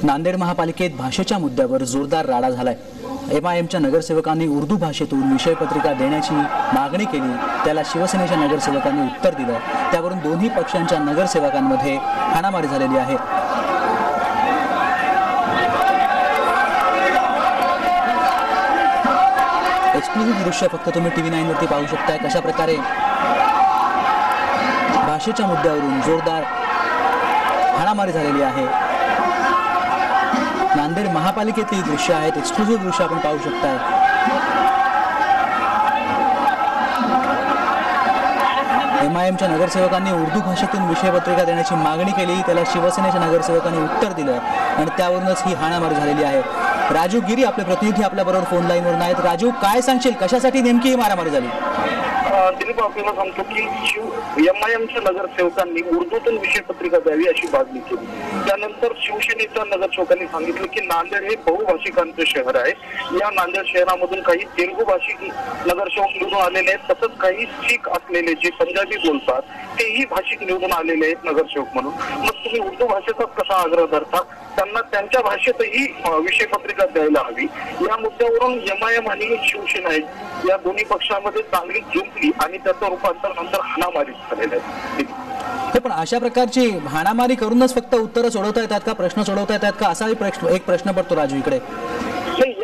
नांदेड महापालिकेत भाषेच्या मुद्द्यावर जोरदार राडा झालाय। MIMच्या नगरसेवकांनी उर्दू भाषेतून विषयपत्रिका देण्याची मागणी केली, त्याला शिवसेनेच्या नगरसेवकांनी उत्तर दिलं। त्यावरून दोन्ही पक्षांच्या नगरसेवकांमध्ये हाणामारी झालेली आहे। एक्सक्लुसिव्ह दृश्य फक्त तुम्ही TV9 वरती पाहू शकताय। कशा प्रकारे भाषेच्या मुद्द्यावरून जोरदार हाणामारी झालेली आहे। नांदेड महापालिकेतली दृश्य आहेत, एक्सक्लुसिव्ह दृश्य आपण पाहू शकताय। MIMच्या नगरसेवकांनी उर्दू भाषेतून विषयपत्रिका देण्याची मागणी केली, त्याला शिवसेनेच्या नगरसेवकांनी उत्तर दिलं आणि त्यावरूनच ही हाणामारी झालेली आहे। राजू गिरी आपले प्रतिनिधी आपल्याबरोबर फोन लाईनवर आहेत। राजू, काय सांगशील, कशासाठी नेमकी ही मारामारी झाली? दिलीप, आपल्याला सांगतो की MIMच्या नगरसेवकांनी उर्दूतून विषयपत्रिका द्यावी अशी मागणी केली। त्यानंतर शिवसेनेच्या नगरसेवकांनी सांगितलं की नांदेड हे बहुभाषिकांचं शहर आहे, या नांदेड शहरामधून काही तेलुगू भाषिक नगरसेवक निवडून आलेले आहेत, तसंच काही शीख असलेले जे पंजाबी बोलतात तेही भाषिक निवडून आलेले आहेत नगरसेवक म्हणून। मग तुम्ही उर्दू भाषेचाच कसा आग्रह धरता? त्यांना त्यांच्या भाषेतही विषयपत्रिका द्यायला हवी। या मुद्द्यावरून MIM आणि शिवसेना या दोन्ही पक्षांमध्ये चांगली जुंपली आणि त्याचं रूपांतर नंतर हाणामारीत झालेलं आहे। पण अशा प्रकारची हाणामारी करूनच फक्त उत्तरं सोडवता येतात का, प्रश्न सोडवता येतात का, असा एक प्रश्न पडतो राजू इकडे।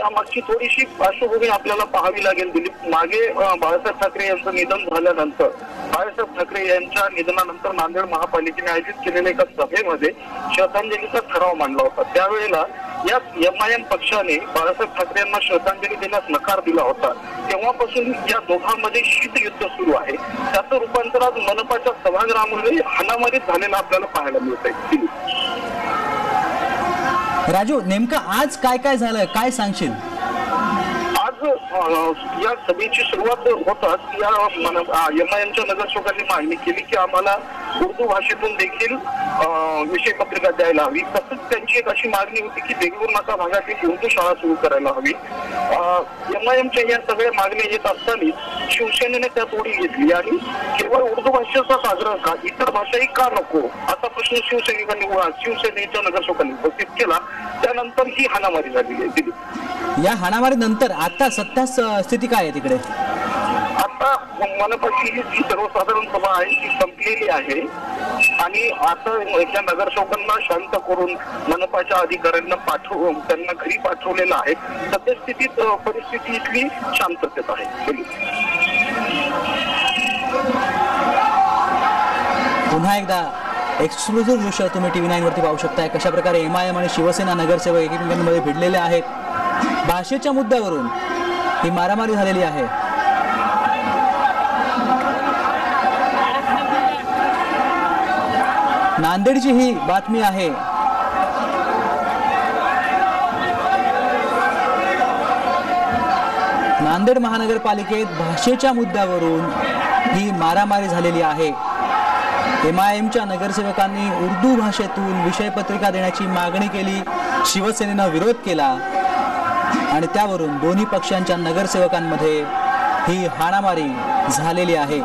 यामागची थोडीशी पार्श्वभूमी आपल्याला पाहावी लागेल दिलीप। मागे बाळासाहेब ठाकरे यांचं निधन झाल्यानंतर, बाळासाहेब ठाकरे यांच्या निधनानंतर नांदेड महापालिकेने आयोजित केलेल्या एका सभेमध्ये श्रद्धांजलीचा ठराव मांडला होता। त्यावेळेला या MIM पक्षाने बाळासाहेब ठाकरे यांना श्रद्धांजली देण्यास नकार दिला होता। तेव्हापासून या दोघांमध्ये शीतयुद्ध सुरू आहे। त्याचं रूपांतर आज मनपाच्या सभागृहामध्ये हाणामारीत झालेलं आपल्याला पाहायला मिळत आहे। राजू, नेमकं आज काय काय झालं, काय सांगशील? आज या सभेची सुरुवात होताच या MIMच्या नगरसेवकांनी मागणी केली की आम्हाला उर्दू भाषेतून देखील विषयपत्रिका द्यायला हवी। तसंच त्यांची एक अशी मागणी होती की देगलूर नाका भागातील उर्दू शाळा सुरू करायला हवी। MIMच्या या सगळ्या मागण्या येत असताना शिवसेनेने त्यात उडी घेतली आणि केवळ उर्दू भाषेचाच आग्रह का, इतर भाषाही का नको असा प्रश्न शिवसेनेच्या नगरसेवकांनी उपस्थित केला। त्यानंतर ही हाणामारी झालेली आहे। या हाणामारीनंतर आता सध्या स्थिती काय आहे तिकडे? आता मनपाची जी सर्वसाधारण सभा आहे ती संपलेली आहे आणि आता या नगरसेवकांना शांत करून मनपाच्या अधिकाऱ्यांना त्यांना घरी पाठवलेलं आहे। सद्यस्थितीत परिस्थिती इथली शांततेत आहे। पुन्हा एकदा एक्सक्लुसिव्ह दृश्य तुम्ही TV9 वरती पाहू शकताय। कशा प्रकारे MIM आणि शिवसेना नगरसेवक एकमेकांमध्ये भिडलेले आहेत। भाषेच्या मुद्द्यावरून ही मारामारी झालेली आहे। नांदेडची ही बातमी आहे। नांदेड महानगरपालिकेत भाषेच्या मुद्द्यावरून ही मारामारी झालेली आहे। MIMच्या नगरसेवकांनी उर्दू भाषेतून विषयपत्रिका देण्याची मागणी केली, शिवसेनेनं विरोध केला आणि त्यावरून दोन्ही पक्षांच्या नगरसेवकांमध्ये ही हाणामारी झालेली आहे।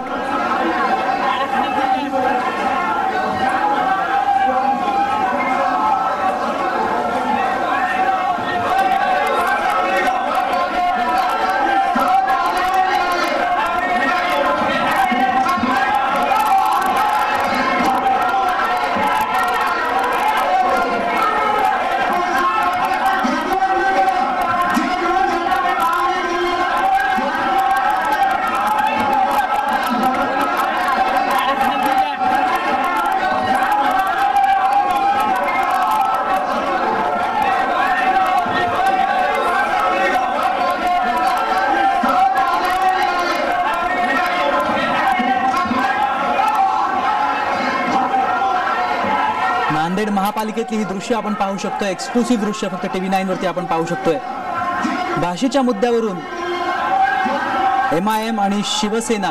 नांदेड महापालिकेतली ही दृश्य आपण पाहू शकतोय। एक्सक्लुसिव्ह दृश्य फक्त TV9 वरती आपण पाहू शकतोय। भाषेच्या मुद्द्यावरून MIM आणि शिवसेना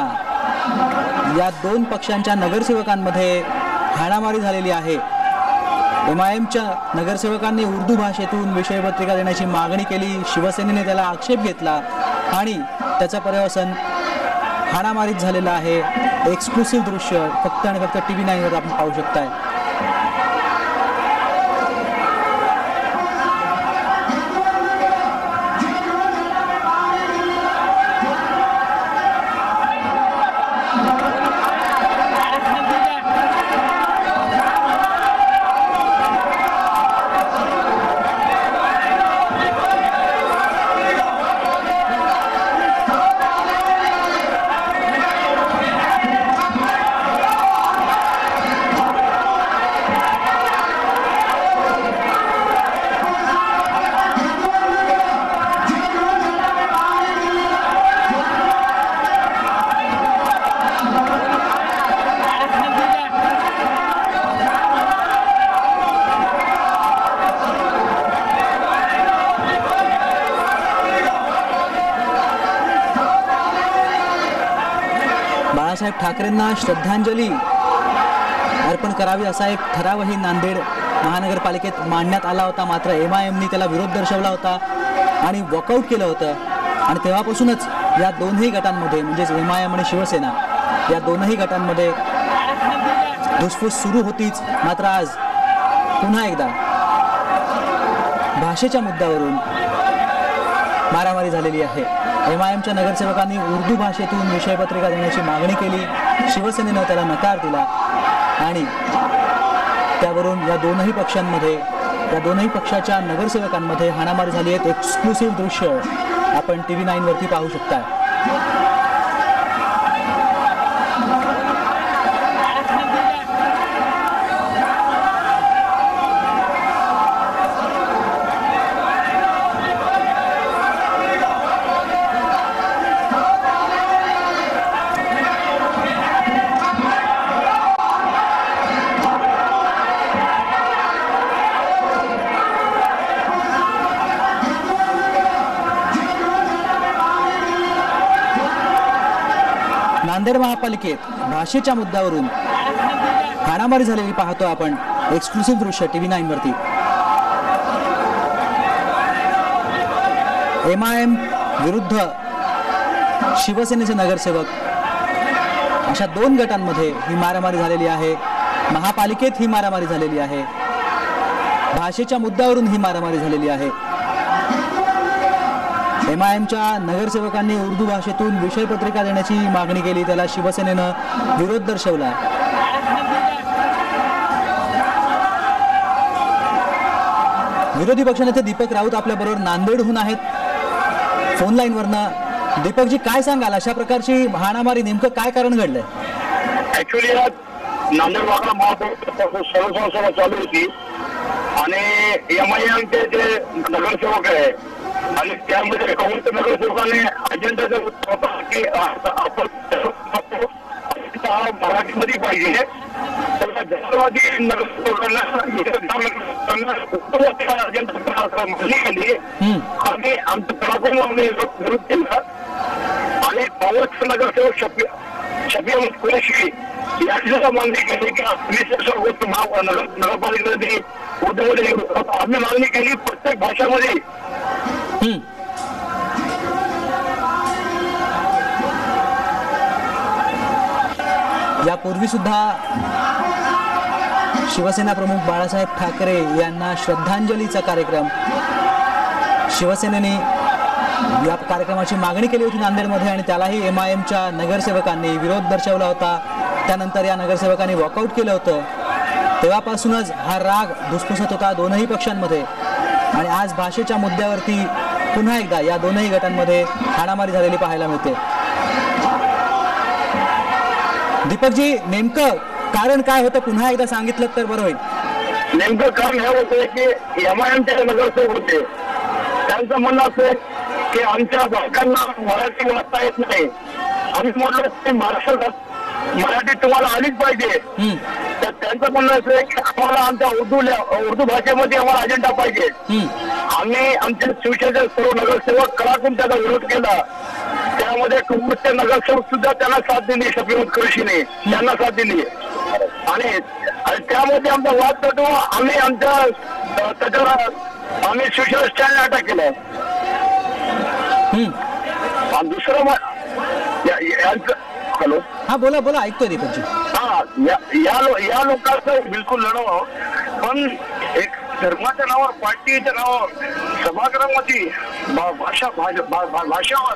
या दोन पक्षांच्या नगरसेवकांमध्ये हाणामारी झालेली आहे। MIMच्या नगरसेवकांनी उर्दू भाषेतून विषयपत्रिका देण्याची मागणी केली, शिवसेनेने त्याला आक्षेप घेतला आणि त्याचा पर्यवसन हाणामारीत झालेला आहे। एक्सक्लुसिव्ह दृश्य फक्त आणि फक्त TV9 वर आपण पाहू शकताय। बाळासाहेब ठाकरेंना श्रद्धांजली अर्पण करावी असा एक ठरावही नांदेड महानगरपालिकेत मांडण्यात आला होता. मात्र MIMनी त्याला विरोध दर्शवला होता आणि वॉकआउट केलं होतं. आणि तेव्हापासूनच या दोनही गटांमध्ये म्हणजेच MIM आणि शिवसेना या दोनही गटांमध्ये धुसफूस सुरू होतीच. मात्र आज पुन्हा एकदा भाषेच्या मुद्द्यावरून मारामारी झालेली आहे. MIMच्या नगरसेवकांनी उर्दू भाषेतून विषयपत्रिका देण्याची मागणी केली. शिवसेनेनं त्याला नकार दिला आणि त्यावरून या दोनही पक्षाच्या नगरसेवकांमध्ये हाणामारी झाली आहे. एक्सक्लुसिव्ह दृश्य आपण TV9 वरती पाहू शकता. नांदेड महापालिकेत भाषेच्या मुद्द्यावरून हाणामारी झालेली पाहतो आपण. एक्सक्लुसिव्ह दृश्य TV9 वरती. MIM विरुद्ध शिवसेनेचे नगरसेवक अशा दोन गटांमध्ये ही मारामारी झालेली आहे. महापालिकेत ही मारामारी झालेली आहे. भाषेच्या मुद्द्यावरून ही मारामारी झालेली आहे. MIMच्या नगरसेवकांनी उर्दू भाषेतून विषयपत्रिका देण्याची मागणी केली. त्याला शिवसेनेनं विरोध दर्शवला. विरोधी पक्षनेते दीपक राऊत आपल्या बरोबर नांदेडहून आहेत फोन लाईनवरनं. दीपकजी, काय सांगाल, अशा प्रकारची हाणामारी नेमकं काय कारण घडलंय? ऍक्च्युली नांदेड वाकडा महापौर सर्वसभा चालू होती आणि MIMचे जे नगरसेवक आहे आणि त्यामध्ये काँग्रेस नगरसेवकाने अजेंडा होता की आपण मराठीमध्ये पाहिजे. तर जातीवादी नगरसेवकांना अजेंडा मागणी केली आणि आमचं पराक्रम विरोध केला. आणि काँग्रेस नगरसेवक शफी अहमद कुरेशी याची सुद्धा मागणी केली की 20 वर्ष नगरपालिकेमध्ये उर्दूमध्ये आम्ही मागणी केली प्रत्येक भाषामध्ये. यापूर्वी सुद्धा शिवसेना प्रमुख बाळासाहेब ठाकरे यांना श्रद्धांजलीचा कार्यक्रम शिवसेनेने या कार्यक्रमाची मागणी केली होती नांदेडमध्ये आणि त्यालाही MIMच्या नगरसेवकांनी विरोध दर्शवला होता. त्यानंतर या नगरसेवकांनी वॉकआउट केलं होतं. तेव्हापासूनच हा राग धुसफुसत होता दोनही पक्षांमध्ये आणि आज भाषेच्या मुद्द्यावरती पुन्हा एकदा या दोनही गटांमध्ये हाणामारी झालेली पाहायला मिळते. दीपकजी, नेमकं कारण काय होतं पुन्हा एकदा सांगितलं तर बरं होईल. नेमकं कारण हे होतं की MIMचे नगरसेवक होते. त्यांचं म्हणणं असं की आमच्या बायकांना मराठी वाचता येत नाही. आम्ही म्हटलं की महाराष्ट्रात मराठी तुम्हाला आलीच पाहिजे. तर त्यांचं म्हणणं असं की आम्हाला आमच्या उर्दू भाषेमध्ये आम्हाला अजेंडा पाहिजे. आम्ही आमच्या शिवसेनेचे सर्व नगरसेवक कडाकून त्याचा विरोध केला. त्यामध्ये काँग्रेसचे नगरसेवक सुद्धा त्यांना साथ दिली. शफी अहमद कुरेशीने त्यांना साथ दिली आणि त्यामध्ये आमचा वाद पेटून आम्ही आमच्या त्याच्यावर आम्ही शिवसेना स्टँड अटॅक केला. दुसरं हॅलो, हा बोला बोला, ऐकतोय दीपकजी. हा, या लोकांचं बिलकुल लढावं, पण एक धर्माच्या नावावर, पार्टीच्या नावावर सभागृहामध्ये भाषावर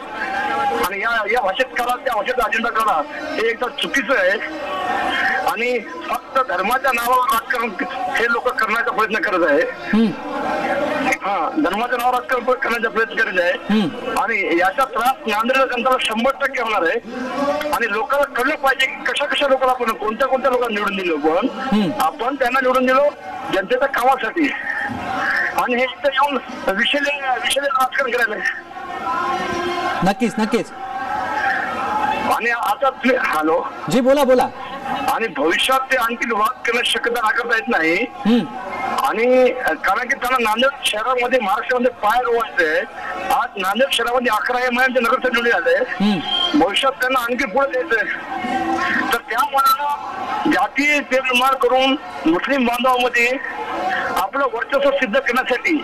आणि या भाषेत करा, त्या भाषेचा अजेंडा करा, हे एकदा चुकीचं आहे. आणि फक्त धर्माच्या नावावर राजकारण हे लोक करण्याचा प्रयत्न करत आहे. हा, धर्माच्या नावावर राजकारण करण्याचा प्रयत्न करत आहे आणि याचा त्रास नांदेड जनतेला 100% होणार आहे. आणि लोकांना कळलं पाहिजे की कशा लोकांना आपण कोणत्या लोकांना निवडून दिलो. आपण त्यांना निवडून दिलो जनतेच्या कामासाठी आणि हे इथं येऊन विषय राजकारण करायला. नक्कीच नक्कीच. आणि आता हॅलो जी, बोला बोला. आणि भविष्यात ते आणखी वाद करण्याची शक्यता नाकारता येत नाही. आणि कारण की त्यांना नांदेड शहरामध्ये महाराष्ट्रामध्ये पाय रोवायचंय आज नांदेड शहरामध्ये 11 एमआयएमचे नगरसेवक निवडून आले. भविष्यात त्यांना आणखी पुढे द्यायचंय. तर त्या मनानं जाती ते निर्माण करून मुस्लिम बांधवांमध्ये आपलं वर्चस्व सिद्ध करण्यासाठी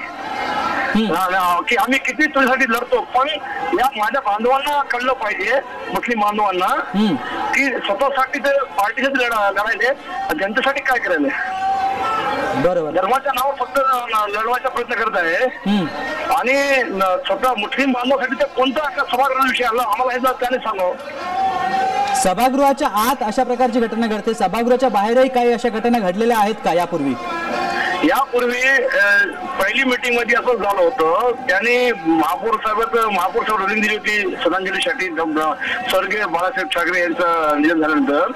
की आम्ही किती तुझ्यासाठी लढतो, पण या माझ्या बांधवांना कळलं पाहिजे, मुस्लिम बांधवांना, की स्वतःसाठी ते पार्टीसाठी लढायले, जनतेसाठी काय करायले. बरोबर. धर्माच्या नावावर फक्त लढवायचा प्रयत्न करत आहे आणि स्वतः मुस्लिम बांधवासाठी ते कोणता सभागृह विषय आला आम्हाला हे त्याने सांगावं. सभागृहाच्या आत अशा प्रकारची घटना घडते, सभागृहाच्या बाहेरही काही अशा घटना घडलेल्या आहेत का यापूर्वी? यापूर्वी पहिली मीटिंग मध्ये असं झालं होतं. त्यांनी महापौर साहेब रनिंग दिली होती श्रद्धांजलीसाठी स्वर्गीय बाळासाहेब ठाकरे यांचं निधन झाल्यानंतर.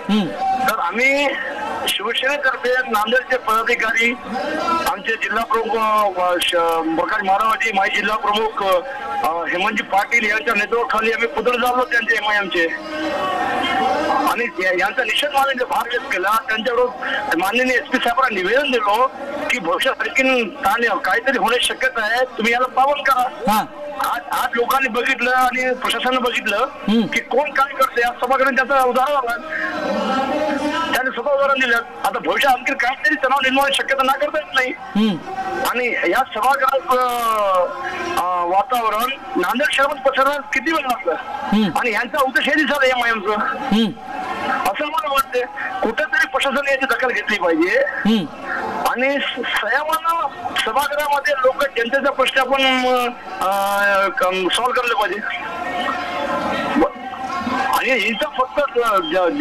तर आम्ही शिवसेनेतर्फे नांदेडचे पदाधिकारी, आमचे जिल्हा प्रमुख प्रकाश महाराज, माजी जिल्हा प्रमुख हेमंतजी पाटील यांच्या नेतृत्वाखाली आम्ही पुतळे जाळलो त्यांचे एमआयएमचे आणि यांचा निषेध माननीय भाग व्यक्त केला. त्यांच्याबरोबर माननीय एसपी साहेबांना निवेदन दिलो की भविष्यात काहीतरी होण्याची शक्यता आहे, तुम्ही याला पावन करा. आज लोकांनी बघितलं आणि प्रशासनाने बघितलं की कोण काय करते. आज सभागृहाने त्याचं उदाहरण आलं, त्याने स्वतः उदाहरण दिलं. आता भविष्यात आणखी काहीतरी तणाव निर्माण शक्यता ना करता येत नाही. आणि या सभागृहात वातावरण नांदेड शहरात पसरण्यास किती वेळ लागला आणि यांचा उद्देश हे दिसला एमआयएमचं असं मला वाटते. कुठेतरी प्रशासनाने याची दखल घेतली पाहिजे आणि संयमानं सभागृहामध्ये लोक जनतेचा प्रश्न आपण सॉल्व्ह करले पाहिजे. आणि हिंसा फक्त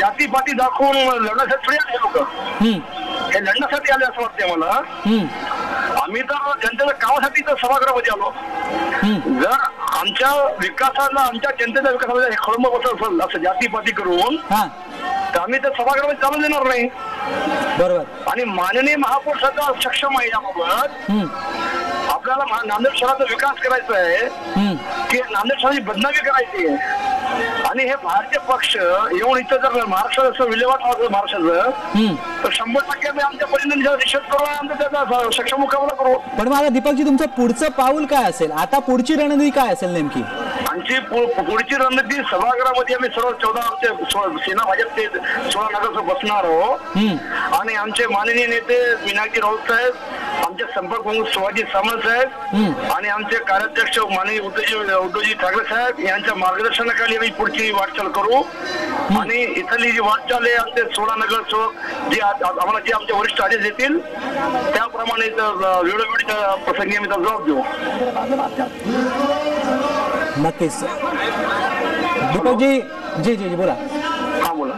जातीपाती दाखवून लढण्यासाठी आले लोक, हे लढण्यासाठी आले असं वाटतंय मला. आम्ही तर जनतेच्या कामासाठी तर सभागृहामध्ये आलो. जर आमच्या विकासाला, आमच्या जनतेच्या विकासाला खोळंब बसत असेल असं जातीपाती करून, तर आम्ही त्या सभागृहामध्ये चालू देणार नाही. बरोबर. आणि माननीय महापौर सध्या सक्षम आहे याबाबत. आपल्याला नांदेड शहराचा विकास करायचा आहे की नांदेड शहराची बदनामी करायची आहे. आणि हे भारतीय पक्ष येऊन इथं जर महाराष्ट्राचं विल्हेवाट लावतो महाराष्ट्राचं, तर 100% आम्ही आमच्या परीने निषेध करू आणि आमचा त्याचा सक्षम मुकाबला करू. पण मला दीपकजी तुमचं पुढचं पाऊल काय असेल, आता पुढची रणनीती काय असेल नेमकी? आमची पुढची रणनीती सभागृहामध्ये आम्ही सर्व 14 आमचे सेना भाजपचे 16 नगरसेवक बसणार आहोत आणि आमचे माननीय नेते मीनाक्षी राऊत साहेब, आमचे संपर्क प्रमुख शिवाजी सामंत साहेब आणि आमचे कार्याध्यक्ष माननीय उद्धवजी ठाकरे साहेब यांच्या मार्गदर्शनाखाली आम्ही पुढची वाटचाल करू. आणि इथली जी वाटचाल आहे आमचे 16 नगरसेवक जे आम्हाला जे आमचे वरिष्ठ आदेश देतील त्याप्रमाणे वेळोवेळीच्या प्रसंगी आम्ही जबाब देऊ. नक्कीच. दीपकजी, जी जी जी बोला. हा बोला.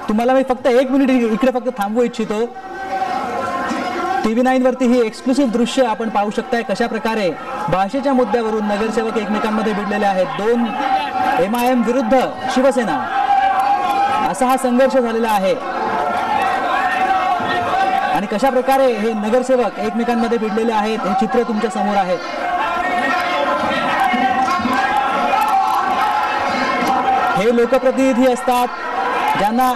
तुम्हाला मी फक्त 1 मिनिट इकडे फक्त थांबवू इच्छितो. TV9 वरती ही एक्सक्लुसिव्ह दृश्य आपण पाहू शकताय, कशा प्रकारे भाषेच्या मुद्द्यावरून नगरसेवक एकमेकांमध्ये भिडलेले आहेत. 2 एमआयएम विरुद्ध शिवसेना असा हा संघर्ष झालेला आहे आणि कशा प्रकारे हे नगरसेवक एकमेकांमध्ये भिडलेले आहेत हे चित्र तुमच्या समोर आहे. हे लोकप्रतिनिधी असतात ज्यांना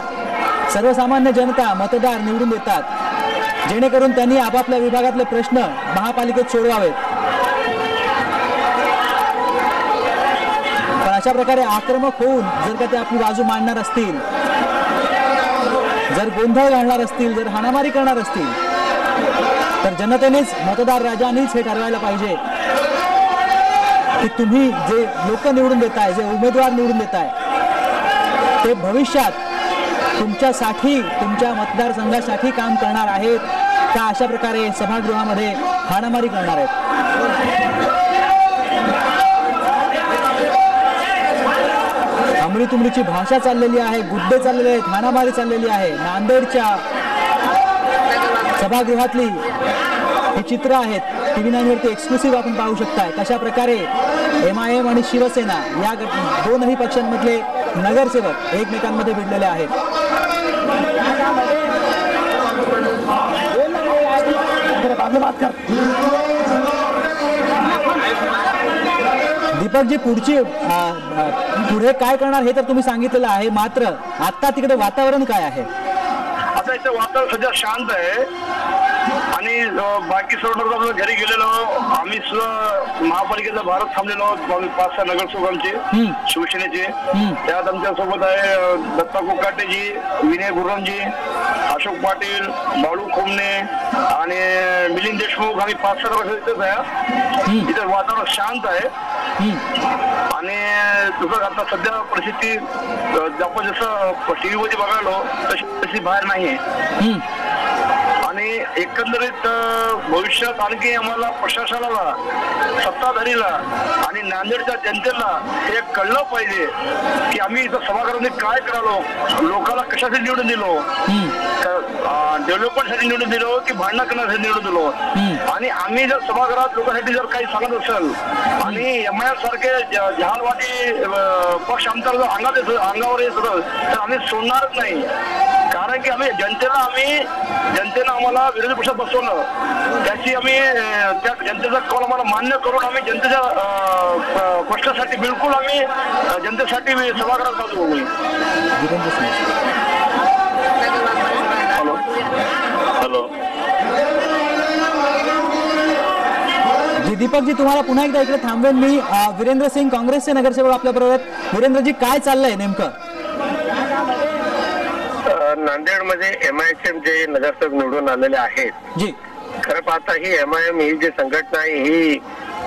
सर्वसामान्य जनता मतदार निवडून देतात, जेणेकरून त्यांनी आपापल्या विभागातले प्रश्न महापालिकेत सोडवावेत. पण अशा प्रकारे आक्रमक होऊन जर का ते आपली बाजू मांडणार असतील, जर गोंधळ घालणार असतील, जर हाणामारी करणार असतील, तर जनतेनेच, मतदार राजांनीच हे ठरवायला पाहिजे की तुम्ही जे लोक निवडून देताय, जे उमेदवार निवडून देताय, ते भविष्यात तुमच्यासाठी, तुमच्या मतदारसंघासाठी काम करणार आहेत का अशा प्रकारे सभागृहामध्ये हाणामारी करणार आहेत. अमरीतुमरीची भाषा चाललेली आहे, गुड्डे चाललेले आहेत, हाणामारी चाललेली आहे. नांदेडच्या सभागृहातली ही चित्र आहेत. TV9 वरती एक्सक्लुसिव्ह आपण पाहू शकताय कशा प्रकारे एमआयएम आणि शिवसेना या दोनही पक्षांमधले नगरसेवक एकमेकांमध्ये भिडलेले आहेत. दीपकजी, पुढे काय करणार हे तर तुम्ही सांगितलेलं आहे, मात्र आता तिकडे वातावरण काय आहे? आता इथे वातावरण सध्या शांत आहे. आणि बाकी सर्व आपल्या घरी गेलेलो. आम्ही सुद्धा महापालिकेचा भारत थांबलेलो आहोत. आम्ही 5-6 नगरसेवक आमचे शिवसेनेचे. त्यात आमच्या सोबत आहे दत्ता कोकाटेजी, विनय गुरमजी, अशोक पाटील, बाळू खोमणे आणि मिलिंद देशमुख. आम्ही 5-6 वर्ष इथेच आहे. इथे वातावरण शांत आहे आणि तुझं आता सध्या परिस्थिती आपण जसं टीव्ही मध्ये बघायलो तशी बाहेर नाहीये. आणि एकंदरीत भविष्यात आणखी आम्हाला प्रशासनाला, सत्ताधारीला आणि नांदेडच्या जनतेला हे कळलं पाहिजे की आम्ही इथं सभागृहामध्ये काय करालो, लोकांना कशासाठी निवडून दिलो, डेव्हलपमेंटसाठी निवडून दिलो की भांडणं करण्यासाठी निवडून दिलो. आणि आम्ही जर सभागृहात लोकांसाठी जर काही सांगत असेल आणि MIM सारखे जहालवादी पक्ष आमच्या अंगावर येत असेल तर आम्ही सोडणारच नाही. कारण की जनतेनं आम्हाला विरोधी पक्षात बसवलं, त्याची आम्ही त्या जनतेचा कौल आम्हाला मान्य करून आम्ही जनतेच्या प्रश्नासाठी बिलकुल आम्ही जनतेसाठी सभागृहात बाजू होऊ. हॅलो हॅलो जी दीपक जी, तुम्हाला पुन्हा एकदा इकडे थांबवेन मी. वीरेंद्र सिंग काँग्रेसचे नगरसेवक आपल्या बरोबर आहेत. वीरेंद्रजी, काय चाललंय नेमकं? नांदेडमध्ये MIM जे नगरसेवक निवडून आलेले आहेत, जी खरं पाहता ही MIM ही जी संघटना आहे ही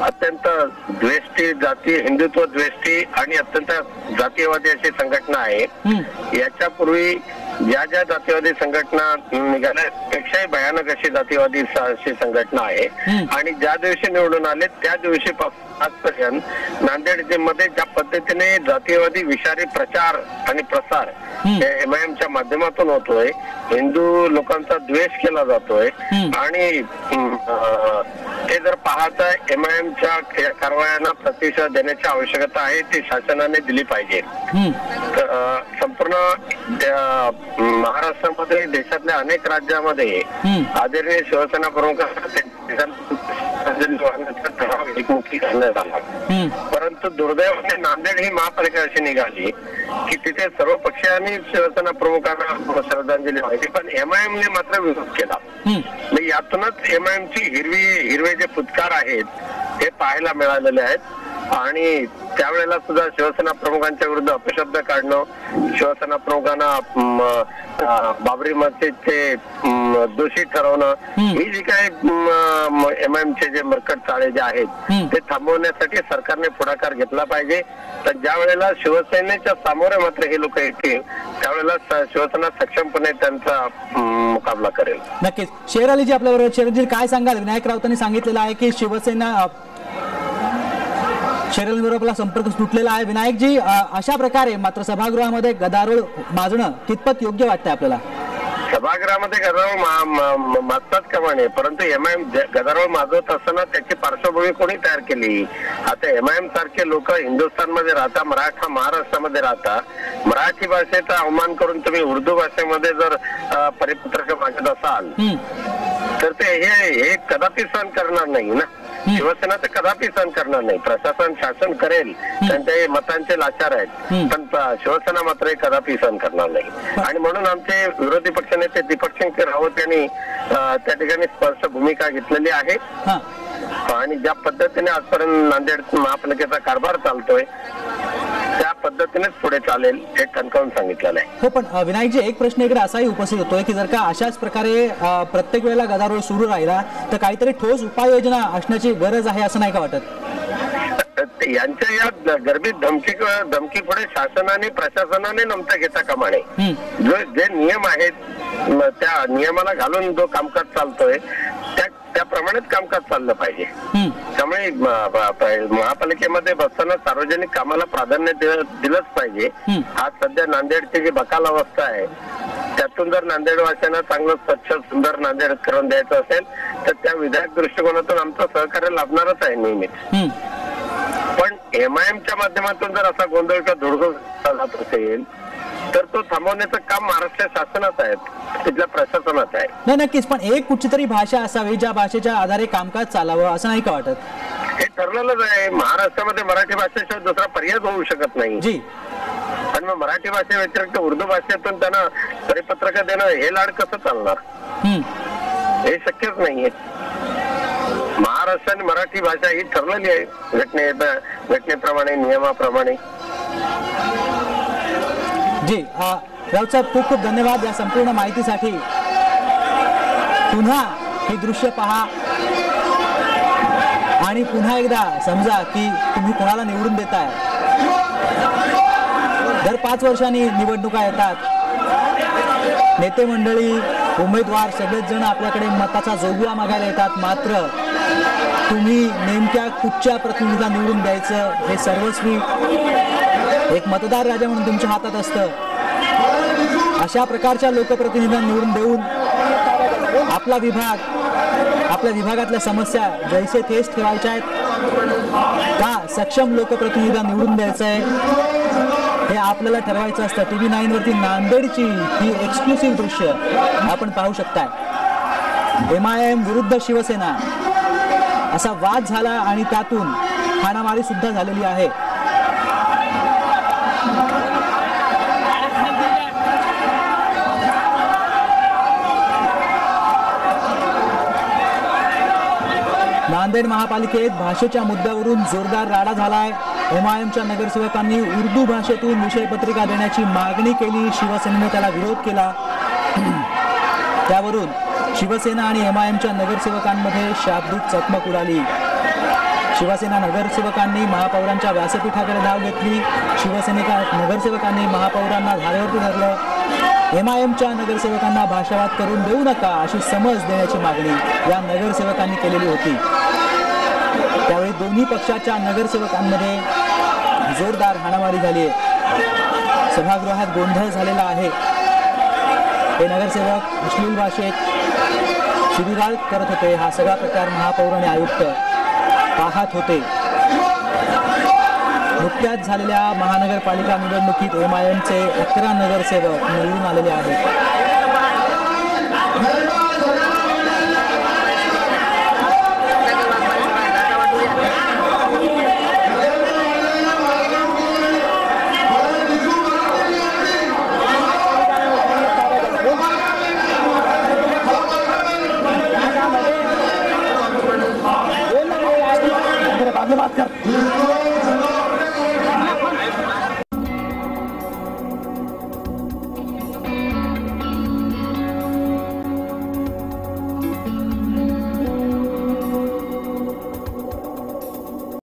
अत्यंत द्वेष्टी, जाती हिंदुत्व द्वेष्टी आणि अत्यंत जातीयवादी अशी संघटना आहे. याच्यापूर्वी ज्या जातीवादी संघटना निघाल्यापेक्षाही भयानक अशी जातीवादी अशी संघटना आहे. आणि ज्या दिवशी निवडून आले त्या दिवशी आजपर्यंत नांदेड मध्ये ज्या पद्धतीने जातीयवादी विषारी प्रचार आणि प्रसार MIMच्या माध्यमातून होतोय, हिंदू लोकांचा द्वेष केला जातोय आणि ते जर पाहता MIMच्या कारवायांना प्रतिसाद देण्याची आवश्यकता आहे, ती शासनाने दिली पाहिजे. संपूर्ण महाराष्ट्रामध्ये, देशातल्या अनेक राज्यामध्ये आदरणीय शिवसेना प्रमुखांना एकमुखी करण्यात आला. परंतु दुर्दैवाने नांदेड ही महापालिका अशी निघाली की तिथे सर्व पक्षांनी शिवसेना प्रमुखांना श्रद्धांजली व्हायची, पण MIMने मात्र विरोध केला. यातूनच MIMची हिरवे जे फुटकार आहेत हे पाहायला मिळालेले आहेत. आणि त्यावेळेला सुद्धा शिवसेना प्रमुखांच्या विरुद्ध अपशब्द काढणं, शिवसेना प्रमुखांना बाबरी मस्जिदचे दोषी ठरवणं, ही जी काही MIMचे जे मरकट चाळे जे आहेत ते थांबवण्यासाठी सरकारने पुढाकार घेतला पाहिजे. तर ज्या वेळेला शिवसेनेच्या सामोरे मात्र हे लोक येतील त्यावेळेला शिवसेना सक्षमपणे त्यांचा मुकाबला करेल. नक्कीच. शेर अलीजी आपल्याबरोबर. शेरजी, काय सांगाल? विनायक राऊतांनी सांगितलेलं आहे की शिवसेना शेरलबरोबर आपला संपर्क तुटलेला आहे. विनायकजी, अशा प्रकारे मात्र सभागृहामध्ये गदारोळ माजणं कितपत योग्य वाटतंय आपल्याला? सभागृहामध्ये गदारोळ माजतात का म्हणे, परंतु MIM गदारोळ माजवत असताना त्याची पार्श्वभूमी कोणी तयार केली? आता MIM सारखे लोक हिंदुस्थानमध्ये राहता, महाराष्ट्रामध्ये राहता, मराठी भाषेचा अवमान करून तुम्ही उर्दू भाषेमध्ये जर परिपत्रक मागत असाल तर ते हे कदापि सहन करणार नाही ना. शिवसेना तर कदापि सहन करणार नाही. प्रशासन, शासन करेल, त्यांच्या मतांचे लाचार आहेत, पण शिवसेना मात्र हे कदापि सहन करणार नाही. आणि म्हणून आमचे विरोधी पक्षनेते दीपक रावत यांनी त्या ठिकाणी स्पष्ट भूमिका घेतलेली आहे. आणि ज्या पद्धतीने आजपर्यंत नांदेड महापालिकेचा कारभार चालतोय त्या पद्धतीनेच पुढे चालेल हे ठणकावून सांगितलेलं आहे. हो, पण विनायकजी, एक प्रश्न इकडे असाही उपस्थित होतोय की जर का अशाच प्रकारे प्रत्येक वेळेला गदारोळ सुरू राहिला तर काहीतरी ठोस उपाययोजना असण्याची गरज आहे, असं नाही का वाटत? यांच्या या गर्भित धमकी पुढे शासनाने, प्रशासनाने नमता घेता कामा नये. जे नियम आहेत त्या नियमाला घालून जो कामकाज चालतोय त्याप्रमाणेच कामकाज चाललं पाहिजे. त्यामुळे महापालिकेमध्ये बसताना सार्वजनिक कामाला प्राधान्य दिलंच पाहिजे. आज सध्या नांदेडची जी बकाल अवस्था आहे त्यातून जर नांदेडवासियांना चांगलं स्वच्छ सुंदर नांदेड करून द्यायचं असेल तर त्या विधायक दृष्टिकोनातून आमचं सहकार्य लाभणारच आहे नेहमीच. पण MIMच्या माध्यमातून जर असा गोंधळ किंवा धुडगूस जात असेल तर तो थांबवण्याचं काम महाराष्ट्र शासनात आहे, तिथल्या प्रशासनात आहे. नाही, नक्कीच. पण एक कुठची भाषा असावी ज्या भाषेच्या आधारे कामकाज चालावं, असं नाही का वाटत? हे ठरलेलंच आहे. महाराष्ट्रामध्ये मराठी भाषेशिवाय दुसरा पर्याय होऊ शकत नाही. जी. आणि मग मराठी भाषे व्यतिरिक्त उर्दू भाषेतून त्यांना परिपत्रक देणं हे लाड कसं चालणार? हे शक्यच नाहीये. महाराष्ट्र आणि मराठी भाषा ही ठरलेली आहे घटनेप्रमाणे, नियमाप्रमाणे. जी राऊत साहेब, खूप खूप धन्यवाद या संपूर्ण माहितीसाठी. पुन्हा हे दृश्य पहा आणि पुन्हा एकदा समजा की तुम्ही कोणाला निवडून देताय. दर 5 वर्षांनी निवडणुका येतात. नेते मंडळी, उमेदवार सगळेच जण आपल्याकडे मताचा जोगवा मागायला येतात. मात्र तुम्ही नेमक्या कुठच्या प्रतिनिधीला निवडून द्यायचं हे सर्वस्वी एक मतदार राजा म्हणून तुमच्या हातात असतं. अशा प्रकारच्या लोकप्रतिनिधींना निवडून देऊन आपला विभाग, आपल्या विभागातल्या समस्या जैसे तेच ठेवायच्या आहेत का सक्षम लोकप्रतिनिधीला निवडून द्यायचं आहे हे आपल्याला ठरवायचं असतं. TV9 वरती नांदेडची ही एक्सक्लुसिव्ह दृश्य आपण पाहू शकताय. MIM विरुद्ध शिवसेना असा वाद झाला आणि त्यातून हाणामारी सुद्धा झालेली आहे. नांदेड महापालिकेत भाषेच्या मुद्द्यावरून जोरदार राडा झालाय. MIMच्या नगरसेवकांनी उर्दू भाषेतून विषयपत्रिका देण्याची मागणी केली. शिवसेनेने त्याला विरोध केला. त्यावरून शिवसेना आणि MIMच्या नगरसेवकांमध्ये शाब्दिक चकमक उडाली. शिवसेना नगरसेवकांनी महापौरांच्या व्यासपीठाकडे धाव घेतली. नगरसेवकांनी महापौरांना धारेवरती धरलं. MIMच्या नगरसेवकांना भाषावाद करून देऊ नका अशी समज देण्याची मागणी या नगरसेवकांनी केलेली होती. त्यावेळी दोन्ही पक्षाच्या नगरसेवकांमध्ये जोरदार हाणामारी झाली आहे. सभागृहात गोंधळ झालेला आहे. हे नगरसेवक अश्लील भाषेत शिवीगाळ करत होते. हा सगळा प्रकार महापौर आणि आयुक्त पाहत होते. नुकत्याच झालेल्या महानगरपालिका निवडणुकीत MIMचे 11 नगरसेवक निवडून आलेले आहेत.